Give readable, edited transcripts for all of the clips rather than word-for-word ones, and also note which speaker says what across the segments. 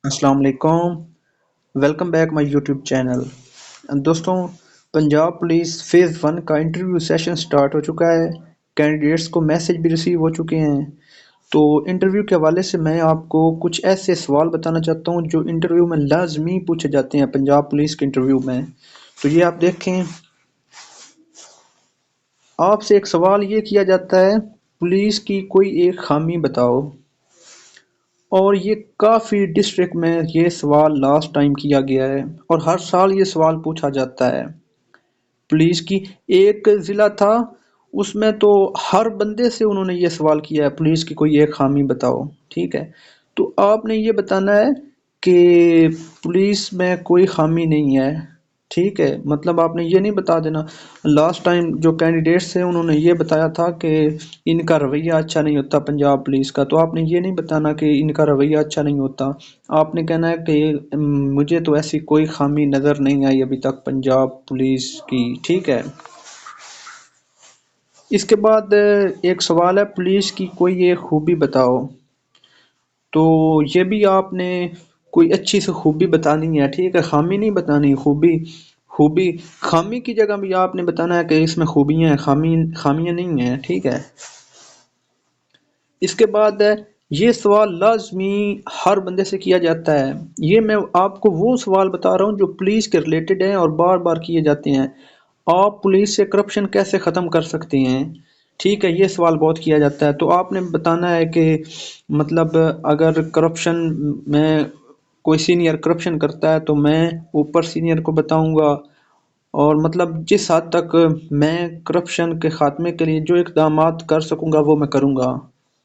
Speaker 1: السلام علیکم، welcome back my YouTube channel. دوستوں، پنجاب پولیس فیز 1 کا انٹرویو سیشن سٹارٹ ہو چکا ہے۔ کینڈیڈیٹس کو میسج بھی ریسیو ہو چکے ہیں۔ تو انٹرویو کے حوالے سے میں آپ کو کچھ ایسے سوال بتانا چاہتا ہوں جو انٹرویو میں لازمی پوچھے جاتے ہیں پنجاب پولیس کے انٹرویو میں۔ تو یہ آپ دیکھیں، آپ سے ایک سوال یہ کیا جاتا ہے، پولیس کی کوئی ایک خامی بتاؤ۔ اور یہ کافی ڈسٹرکٹ میں یہ سوال لاسٹ ٹائم کیا گیا ہے اور ہر سال یہ سوال پوچھا جاتا ہے۔ پولیس کی ایک ضلع تھا، اس میں تو ہر بندے سے انہوں نے یہ سوال کیا ہے، پولیس کی کوئی ایک خامی بتاؤ، ٹھیک ہے۔ تو آپ نے یہ بتانا ہے کہ پولیس میں کوئی خامی نہیں ہے، ٹھیک ہے۔ مطلب آپ نے یہ نہیں بتا دینا۔ لاسٹ ٹائم جو کینڈیڈیٹس تھے انہوں نے یہ بتایا تھا کہ ان کا رویہ اچھا نہیں ہوتا پنجاب پولیس کا، تو آپ نے یہ نہیں بتانا کہ ان کا رویہ اچھا نہیں ہوتا۔ آپ نے کہنا ہے کہ مجھے تو ایسی کوئی خامی نظر نہیں آئی ابھی تک پنجاب پولیس کی، ٹھیک ہے۔ اس کے بعد ایک سوال ہے، پولیس کی کوئی ایک خوبی بتاؤ۔ تو یہ بھی آپ نے کوئی اچھی سی خوبی بتانی ہے، ٹھیک ہے، خامی نہیں بتانی، خوبی۔ خامی کی جگہ بھی آپ نے بتانا ہے کہ اس میں خوبیاں ہیں، خامیاں نہیں ہیں، ٹھیک ہے۔ اس کے بعد ہے، یہ سوال لازمی ہر بندے سے کیا جاتا ہے۔ یہ میں آپ کو وہ سوال بتا رہا ہوں جو پولیس کے ریلیٹڈ ہیں اور بار بار کیے جاتے ہیں۔ آپ پولیس سے کرپشن کیسے ختم کر سکتے ہیں، ٹھیک ہے، یہ سوال بہت کیا جاتا ہے۔ تو آپ نے بتانا ہے کہ مطلب اگر کرپشن میں کوئی سینئر کرپشن کرتا ہے تو میں اوپر سینئر کو بتاؤں گا، اور مطلب جس حد تک میں کرپشن کے خاتمے کے لیے جو اقدامات کر سکوں گا وہ میں کروں گا۔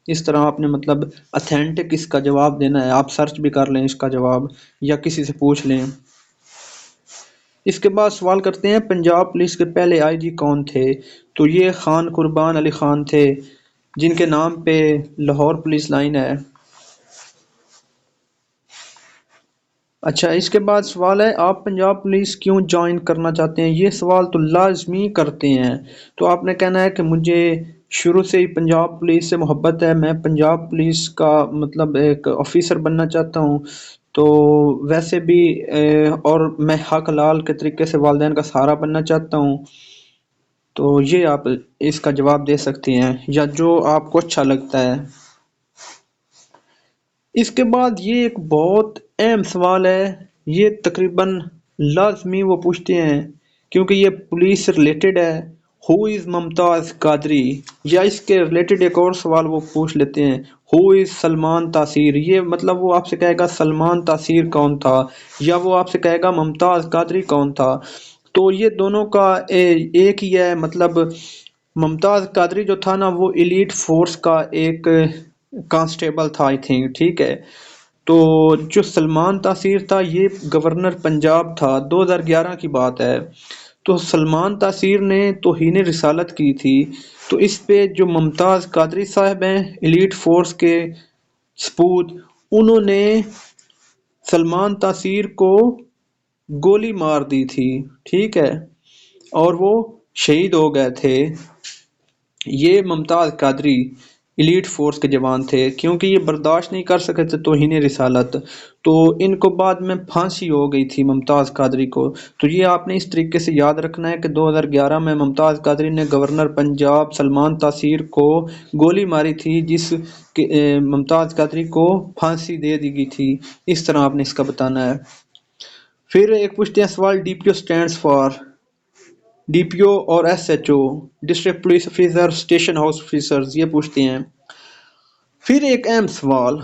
Speaker 1: اس طرح آپ نے مطلب اتھینٹک اس کا جواب دینا ہے، آپ سرچ بھی کر لیں اس کا جواب یا کسی سے پوچھ لیں۔ اس کے بعد سوال کرتے ہیں، پنجاب پولیس کے پہلے آئی جی کون تھے؟ تو یہ خان قربان علی خان تھے، جن کے نام پہ لاہور پولیس لائن ہے۔ اچھا، اس کے بعد سوال ہے، آپ پنجاب پولیس کیوں جوائن کرنا چاہتے ہیں؟ یہ سوال تو لازمی کرتے ہیں۔ تو آپ نے کہنا ہے کہ مجھے شروع سے ہی پنجاب پولیس سے محبت ہے، میں پنجاب پولیس کا مطلب ایک آفیسر بننا چاہتا ہوں۔ تو ویسے بھی اور میں حق حلال کے طریقے سے والدین کا سہارا بننا چاہتا ہوں۔ تو یہ آپ اس کا جواب دے سکتے ہیں یا جو آپ کو اچھا لگتا ہے۔ اس کے بعد یہ ایک بہت اہم سوال ہے، یہ تقریباً لازمی وہ پوچھتے ہیں کیونکہ یہ پولیس سے ریلیٹڈ ہے، ہو از ممتاز قادری، یا اس کے ریلیٹڈ ایک اور سوال وہ پوچھ لیتے ہیں، ہو از سلمان تاثیر۔ یہ مطلب وہ آپ سے کہے گا سلمان تاثیر کون تھا، یا وہ آپ سے کہے گا ممتاز قادری کون تھا۔ تو یہ دونوں کا ایک ہی ہے، مطلب ممتاز قادری جو تھا نا وہ ایلیٹ فورس کا ایک کانسٹیبل تھا آئی تھنک، ٹھیک ہے۔ تو جو سلمان تاثیر تھا یہ گورنر پنجاب تھا، 2011 کی بات ہے۔ تو سلمان تاثیر نے توہین رسالت کی تھی، تو اس پہ جو ممتاز قادری صاحب ہیں ایلیٹ فورس کے سپوت، انہوں نے سلمان تاثیر کو گولی مار دی تھی، ٹھیک ہے، اور وہ شہید ہو گئے تھے۔ یہ ممتاز قادری ایلیٹ فورس کے جوان تھے، کیونکہ یہ برداشت نہیں کر سکے تھے توہین رسالت، تو ان کو بعد میں پھانسی ہو گئی تھی ممتاز قادری کو۔ تو یہ آپ نے اس طریقے سے یاد رکھنا ہے کہ 2011 میں ممتاز قادری نے گورنر پنجاب سلمان تاثیر کو گولی ماری تھی، جس ممتاز قادری کو پھانسی دے دی گئی تھی۔ اس طرح آپ نے اس کا بتانا ہے۔ پھر ایک پوچھتے ہیں سوال، D P O stands for, D P O اور S H O, district police officer, station house officers, یہ پوچھتے ہیں۔ پھر ایک اہم سوال،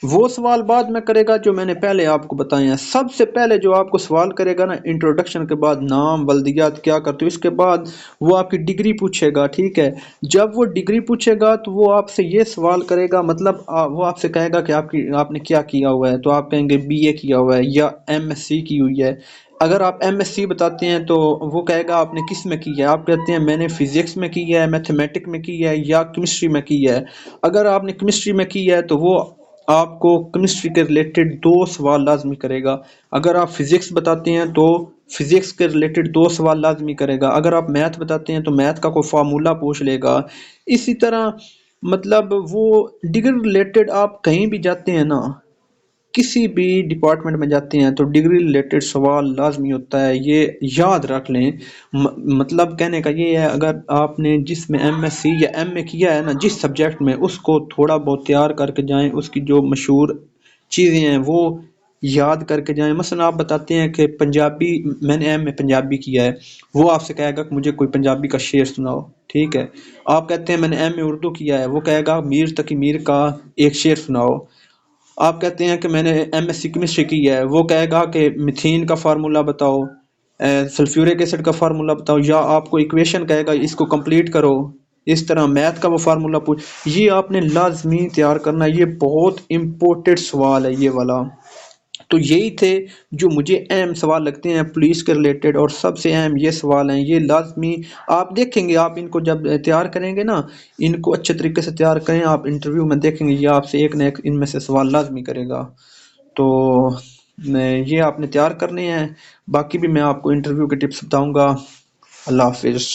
Speaker 1: وہ سوال بعد میں کرے گا جو میں نے پہلے آپ کو بتائے ہیں۔ سب سے پہلے جو آپ کو سوال کرے گا نا انٹروڈکشن کے بعد، نام، بلدیات، کیا کرتے ہو، اس کے بعد وہ آپ کی ڈگری پوچھے گا، ٹھیک ہے۔ جب وہ ڈگری پوچھے گا تو وہ آپ سے یہ سوال کرے گا، مطلب وہ آپ سے کہے گا کہ آپ نے کیا کیا ہوا ہے، تو آپ کہیں گے بی اے کیا ہوا ہے یا ایم ایس سی کی ہوئی ہے۔ اگر آپ ایم ایس سی بتاتے ہیں تو وہ کہے گا آپ نے کس میں کی ہے، آپ کہتے ہیں میں نے فزکس میں کی ہے، میتھمیٹک میں کی ہے یا کیمسٹری میں کی ہے۔ اگر آپ نے کیمسٹری میں کی ہے تو وہ آپ کو کیمسٹری کے ریلیٹڈ 2 سوال لازمی کرے گا۔ اگر آپ فزکس بتاتے ہیں تو فزکس کے ریلیٹڈ 2 سوال لازمی کرے گا۔ اگر آپ میتھ بتاتے ہیں تو میتھ کا کوئی فارمولا پوچھ لے گا۔ اسی طرح مطلب وہ ڈگری ریلیٹڈ آپ کہیں بھی جاتے ہیں نا، کسی بھی ڈپارٹمنٹ میں جاتے ہیں تو ڈگری ریلیٹڈ سوال لازمی ہوتا ہے، یہ یاد رکھ لیں۔ مطلب کہنے کا یہ ہے، اگر آپ نے جس میں ایم ایس سی یا ایم اے کیا ہے نا، جس سبجیکٹ میں، اس کو تھوڑا بہت تیار کر کے جائیں، اس کی جو مشہور چیزیں ہیں وہ یاد کر کے جائیں۔ مثلا آپ بتاتے ہیں کہ پنجابی، میں نے ایم اے پنجابی کیا ہے، وہ آپ سے کہے گا کہ مجھے کوئی پنجابی کا شعر سناؤ، ٹھیک ہے۔ آپ کہتے ہیں میں نے ایم اے اردو کیا ہے، وہ کہے گا میر تقی میر کا ایک شعر سناؤ۔ آپ کہتے ہیں کہ میں نے ایم ایس سی کیمسٹری کی ہے، وہ کہے گا کہ میتھین کا فارمولا بتاؤ، سلفیورک ایسڈ کا فارمولا بتاؤ، یا آپ کو ایکویشن کہے گا اس کو کمپلیٹ کرو۔ اس طرح میتھ کا وہ فارمولا پوچھ، یہ آپ نے لازمی تیار کرنا ہے، یہ بہت امپورٹنٹ سوال ہے یہ والا۔ تو یہی تھے جو مجھے اہم سوال لگتے ہیں پولیس کے ریلیٹڈ، اور سب سے اہم یہ سوال ہیں، یہ لازمی آپ دیکھیں گے، آپ ان کو جب تیار کریں گے نا، ان کو اچھے طریقے سے تیار کریں، آپ انٹرویو میں دیکھیں گے یہ آپ سے ایک نہ ایک ان میں سے سوال لازمی کرے گا۔ تو یہ آپ نے تیار کرنے ہیں، باقی بھی میں آپ کو انٹرویو کے ٹپس بتاؤں گا۔ اللہ حافظ۔